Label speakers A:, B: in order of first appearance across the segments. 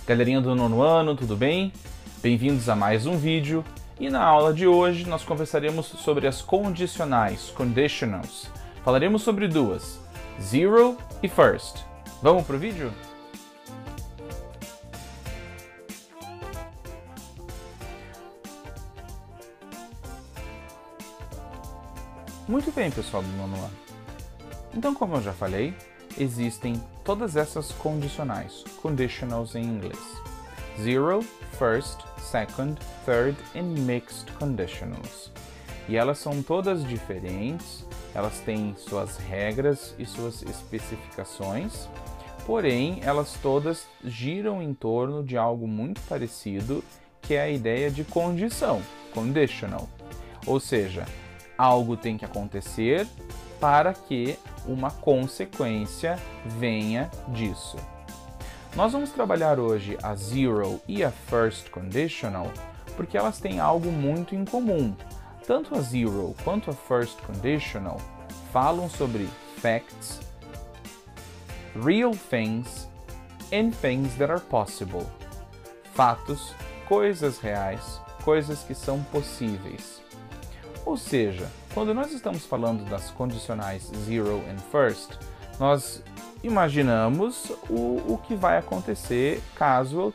A: Galerinha do nono ano, tudo bem? Bem-vindos a mais um vídeo e na aula de hoje nós conversaremos sobre as condicionais, conditionals. Falaremos sobre duas, zero e first. Vamos pro vídeo? Muito bem, pessoal do nono ano. Então, como eu já falei, existem todas essas condicionais, conditionals em inglês. Zero, first, second, third e mixed conditionals. E elas são todas diferentes, elas têm suas regras e suas especificações, porém elas todas giram em torno de algo muito parecido, que é a ideia de condição, conditional. Ou seja, algo tem que acontecer para que uma consequência venha disso. Nós vamos trabalhar hoje a zero e a first conditional porque elas têm algo muito em comum. Tanto a zero quanto a first conditional falam sobre facts, real things and things that are possible. Fatos, coisas reais, coisas que são possíveis. Ou seja, quando nós estamos falando das condicionais zero and first, nós imaginamos o que vai acontecer caso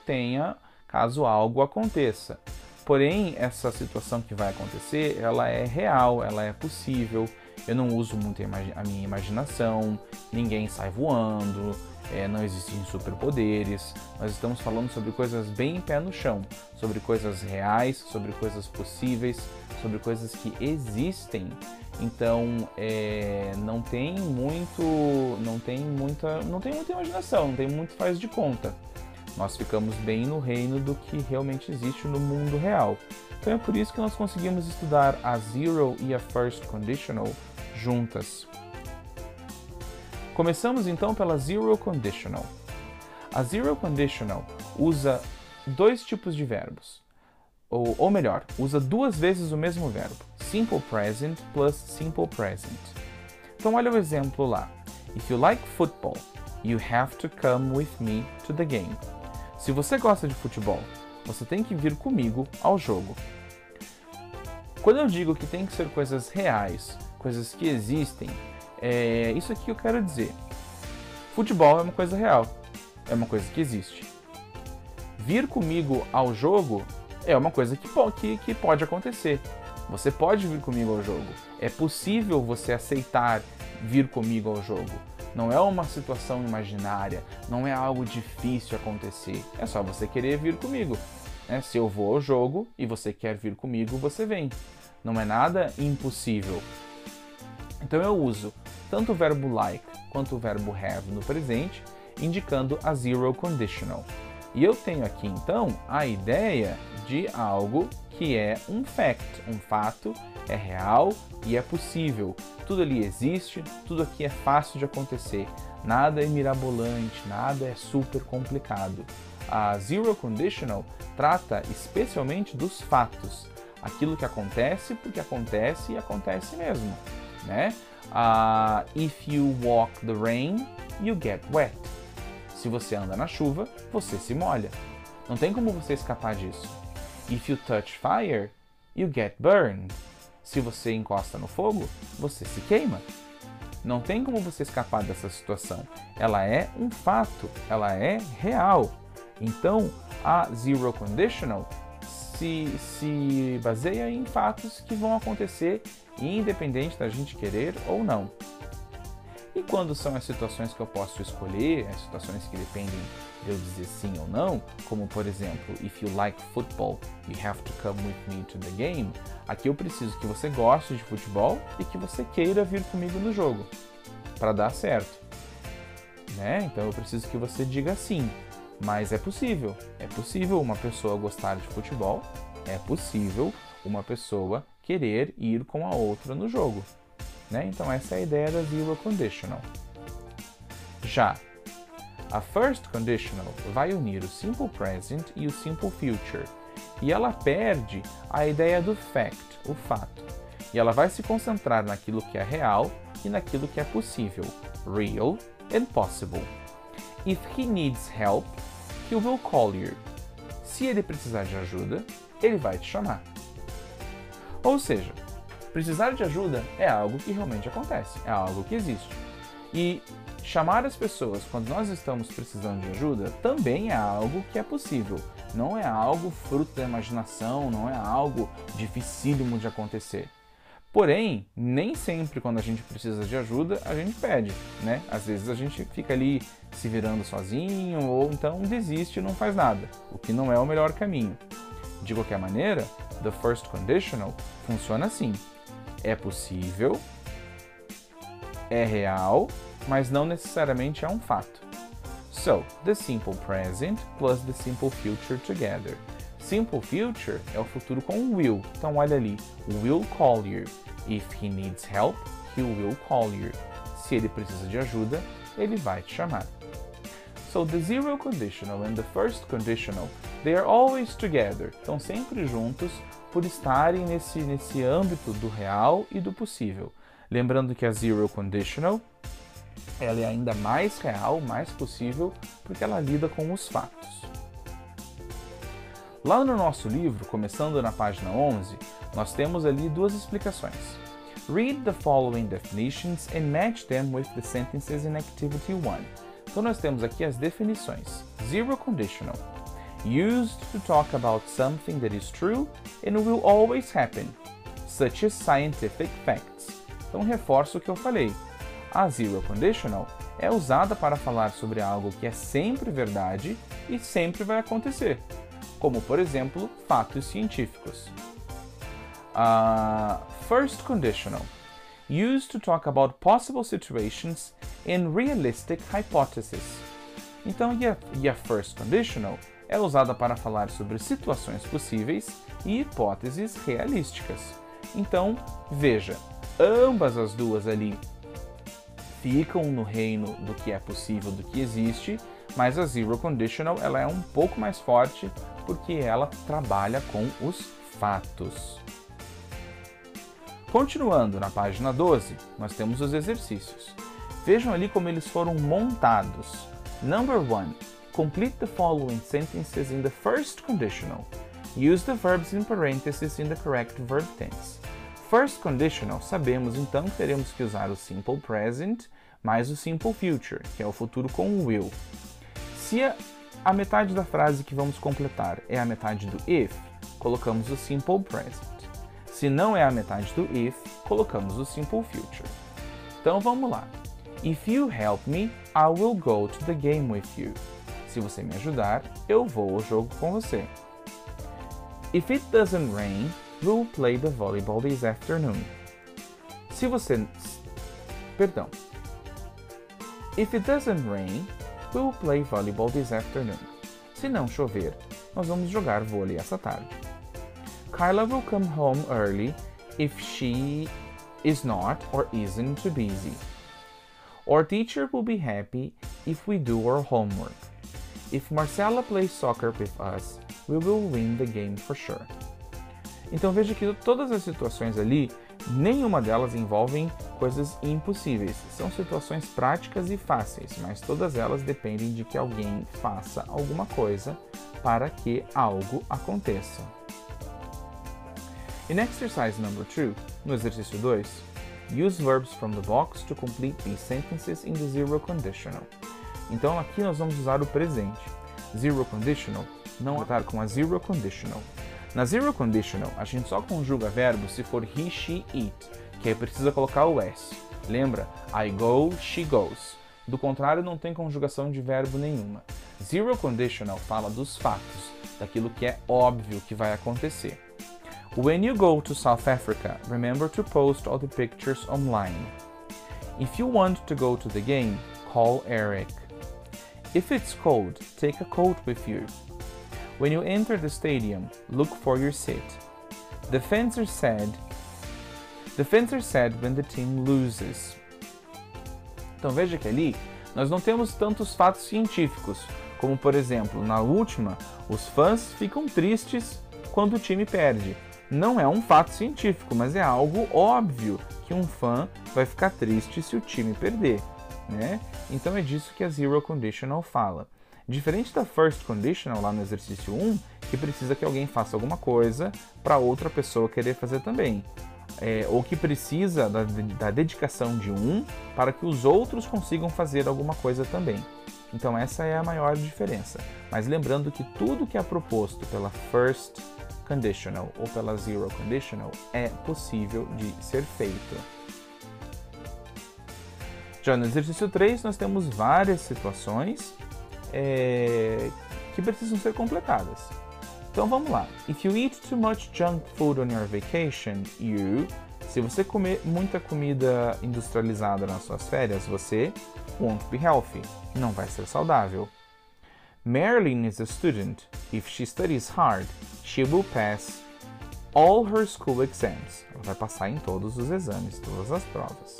A: algo aconteça. Porém, essa situação que vai acontecer, ela é real, ela é possível. Eu não uso muito a minha imaginação, ninguém sai voando, não existem superpoderes. Nós estamos falando sobre coisas bem pé no chão, sobre coisas reais, sobre coisas possíveis, sobre coisas que existem. Então, não tem muita imaginação, não tem muito faz de conta. Nós ficamos bem no reino do que realmente existe no mundo real. Então é por isso que nós conseguimos estudar a zero e a first conditional juntas. Começamos então pela zero conditional. A zero conditional usa dois tipos de verbos. Ou melhor, usa duas vezes o mesmo verbo, simple present plus simple present. Então olha o exemplo lá. If you like football, you have to come with me to the game. Se você gosta de futebol, você tem que vir comigo ao jogo. Quando eu digo que tem que ser coisas reais, coisas que existem, é isso aqui que eu quero dizer. Futebol é uma coisa real, é uma coisa que existe. Vir comigo ao jogo é uma coisa que pode acontecer. Você pode vir comigo ao jogo. É possível você aceitar vir comigo ao jogo. Não é uma situação imaginária, não é algo difícil acontecer. É só você querer vir comigo. Se eu vou ao jogo e você quer vir comigo, você vem. Não é nada impossível. Então eu uso tanto o verbo like quanto o verbo have no presente, indicando a zero conditional. E eu tenho aqui, então, a ideia de algo que é um fact, um fato, é real e é possível. Tudo ali existe, tudo aqui é fácil de acontecer. Nada é mirabolante, nada é super complicado. A zero conditional trata especialmente dos fatos. Aquilo que acontece porque acontece e acontece mesmo, né? If you walk the rain, you get wet. Se você anda na chuva, você se molha. Não tem como você escapar disso. If you touch fire, you get burned. Se você encosta no fogo, você se queima. Não tem como você escapar dessa situação. Ela é um fato, ela é real. Então, a zero conditional se baseia em fatos que vão acontecer independente da gente querer ou não. E quando são as situações que eu posso escolher, as situações que dependem de eu dizer sim ou não, como por exemplo, if you like football, you have to come with me to the game, aqui eu preciso que você goste de futebol e que você queira vir comigo no jogo, para dar certo. Então eu preciso que você diga sim, mas é possível uma pessoa gostar de futebol, é possível uma pessoa querer ir com a outra no jogo. Então essa é a ideia da zero conditional. Já a first conditional vai unir o simple present e o simple future. E ela perde a ideia do fact, o fato. E ela vai se concentrar naquilo que é real e naquilo que é possível, real and possible. If he needs help, he will call you. Se ele precisar de ajuda, ele vai te chamar. Ou seja, precisar de ajuda é algo que realmente acontece, é algo que existe. E chamar as pessoas quando nós estamos precisando de ajuda também é algo que é possível. Não é algo fruto da imaginação, não é algo dificílimo de acontecer. Porém, nem sempre quando a gente precisa de ajuda, a gente pede, né? Às vezes a gente fica ali se virando sozinho ou então desiste e não faz nada, o que não é o melhor caminho. De qualquer maneira, the first conditional funciona assim. É possível, é real, mas não necessariamente é um fato. So, the simple present plus the simple future together. Simple future é o futuro com will. Então olha ali, will call you. If he needs help, he will call you. Se ele precisa de ajuda, ele vai te chamar. So the zero conditional and the first conditional, they are always together. Estão sempre juntos por estarem nesse âmbito do real e do possível. Lembrando que a zero conditional, ela é ainda mais real, mais possível, porque ela lida com os fatos. Lá no nosso livro, começando na página 11, nós temos ali duas explicações. Read the following definitions and match them with the sentences in Activity 1. Então nós temos aqui as definições. Zero conditional. Used to talk about something that is true and will always happen, such as scientific facts. Então reforço o que eu falei. A zero conditional é usada para falar sobre algo que é sempre verdade e sempre vai acontecer, como, por exemplo, fatos científicos. First conditional. Used to talk about possible situations and realistic hypotheses. Então, e a first conditional é usada para falar sobre situações possíveis e hipóteses realísticas. Então, veja, ambas as duas ali ficam no reino do que é possível, do que existe, mas a zero conditional ela é um pouco mais forte porque ela trabalha com os fatos. Continuando na página 12, nós temos os exercícios. Vejam ali como eles foram montados. Number 1. Complete the following sentences in the first conditional. Use the verbs in parentheses in the correct verb tense. First conditional, sabemos então que teremos que usar o simple present mais o simple future, que é o futuro com will. Se a metade da frase que vamos completar é a metade do if, colocamos o simple present. Se não é a metade do if, colocamos o simple future. Então vamos lá. If you help me, I will go to the game with you. Se você me ajudar, eu vou ao jogo com você. If it doesn't rain, we'll play the volleyball this afternoon. Se você... Perdão. If it doesn't rain, we'll play volleyball this afternoon. Se não chover, nós vamos jogar vôlei essa tarde. Kyla will come home early if she is not or isn't too busy. Our teacher will be happy if we do our homework. If Marcella plays soccer with us, we will win the game for sure. Então veja que todas as situações ali, nenhuma delas envolvem coisas impossíveis. São situações práticas e fáceis, mas todas elas dependem de que alguém faça alguma coisa para que algo aconteça. In exercise number 2, no exercício 2, use verbs from the box to complete these sentences in the zero conditional. Então aqui nós vamos usar o presente. Zero conditional não vai estar com a zero conditional. Na zero conditional, a gente só conjuga verbo se for he, she, it, que aí precisa colocar o s. Lembra? I go, she goes. Do contrário, não tem conjugação de verbo nenhuma. Zero conditional fala dos fatos, daquilo que é óbvio que vai acontecer. When you go to South Africa, remember to post all the pictures online. If you want to go to the game, call Eric. If it's cold, take a coat with you. When you enter the stadium, look for your seat. The fencer said when the team loses. Então veja que ali nós não temos tantos fatos científicos, como por exemplo, na última, os fãs ficam tristes quando o time perde. Não é um fato científico, mas é algo óbvio que um fã vai ficar triste se o time perder, né? Então é disso que a zero conditional fala. Diferente da first conditional lá no exercício 1, que precisa que alguém faça alguma coisa para outra pessoa querer fazer também. Ou que precisa da dedicação de um para que os outros consigam fazer alguma coisa também. Então essa é a maior diferença. Mas lembrando que tudo que é proposto pela first conditional ou pela zero conditional é possível de ser feito. Já no exercício 3 nós temos várias situações que precisam ser completadas. Então vamos lá. If you eat too much junk food on your vacation, se você comer muita comida industrializada nas suas férias, você won't be healthy, não vai ser saudável. Marilyn is a student. If she studies hard, she will pass all her school exams. Ela vai passar em todos os exames, todas as provas.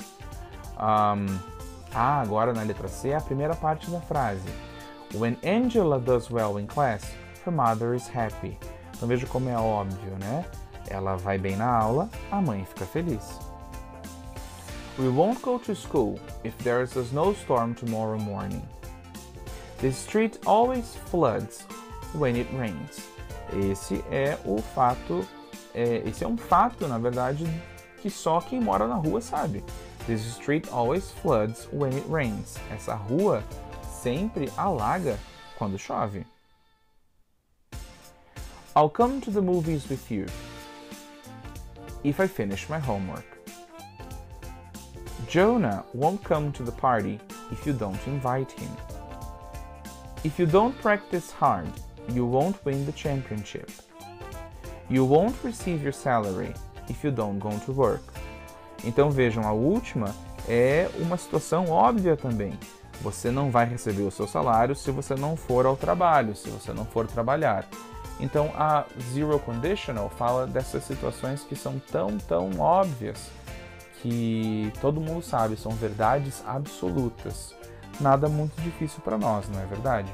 A: Agora na letra C, a primeira parte da frase. When Angela does well in class, her mother is happy. Então veja como é óbvio, né? Ela vai bem na aula, a mãe fica feliz. We won't go to school if there's a snowstorm tomorrow morning. The street always floods when it rains. Esse é um fato, na verdade, que só quem mora na rua sabe. This street always floods when it rains. Essa rua sempre alaga quando chove. I'll come to the movies with you if I finish my homework. Jonah won't come to the party if you don't invite him. If you don't practice hard, you won't win the championship. You won't receive your salary if you don't go to work. Então vejam, a última é uma situação óbvia também. Você não vai receber o seu salário se você não for ao trabalho, se você não for trabalhar. Então a zero conditional fala dessas situações que são tão óbvias que todo mundo sabe, são verdades absolutas. Nada muito difícil para nós, não é verdade?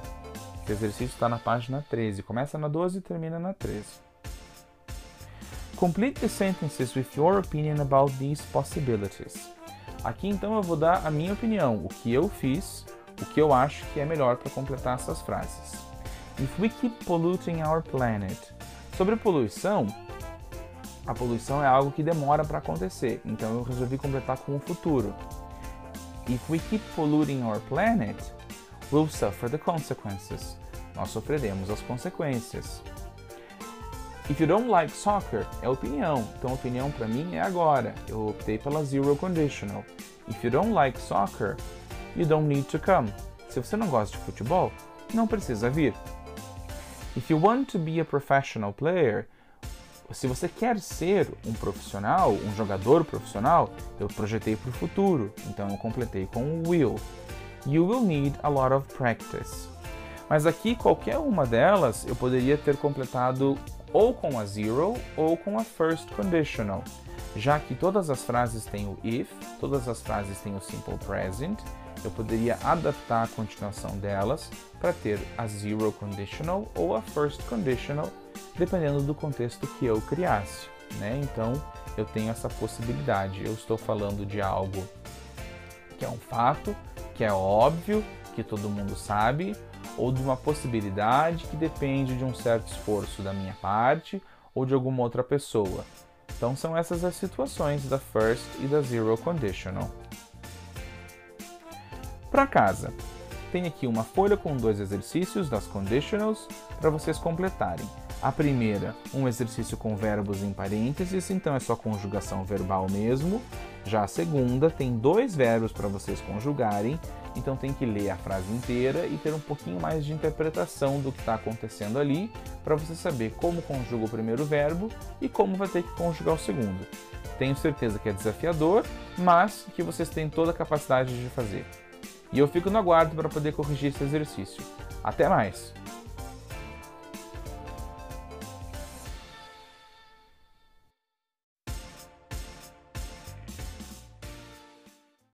A: O exercício está na página 13, começa na 12 e termina na 13. Complete the sentences with your opinion about these possibilities. Aqui então eu vou dar a minha opinião, o que eu fiz, o que eu acho que é melhor para completar essas frases. If we keep polluting our planet. Sobre poluição, a poluição é algo que demora para acontecer, então eu resolvi completar com o futuro. If we keep polluting our planet, we'll suffer the consequences. Nós sofreremos as consequências. If you don't like soccer, é opinião. Então, opinião para mim é agora. Eu optei pela zero conditional. If you don't like soccer, you don't need to come. Se você não gosta de futebol, não precisa vir. If you want to be a professional player, se você quer ser um profissional, um jogador profissional, eu projetei para o futuro. Então, eu completei com o will. You will need a lot of practice. Mas aqui, qualquer uma delas, eu poderia ter completado ou com a zero ou com a first conditional, já que todas as frases têm o if, todas as frases têm o simple present, eu poderia adaptar a continuação delas para ter a zero conditional ou a first conditional, dependendo do contexto que eu criasse, né? Então, eu tenho essa possibilidade. Eu estou falando de algo que é um fato, que é óbvio, que todo mundo sabe, ou de uma possibilidade que depende de um certo esforço da minha parte ou de alguma outra pessoa. Então são essas as situações da first e da zero conditional. Para casa, tem aqui uma folha com 2 exercícios das conditionals para vocês completarem. A primeira, um exercício com verbos em parênteses, então é só conjugação verbal mesmo. Já a segunda tem 2 verbos para vocês conjugarem, então tem que ler a frase inteira e ter um pouquinho mais de interpretação do que está acontecendo ali, para você saber como conjuga o primeiro verbo e como vai ter que conjugar o segundo. Tenho certeza que é desafiador, mas que vocês têm toda a capacidade de fazer. E eu fico no aguardo para poder corrigir esse exercício. Até mais!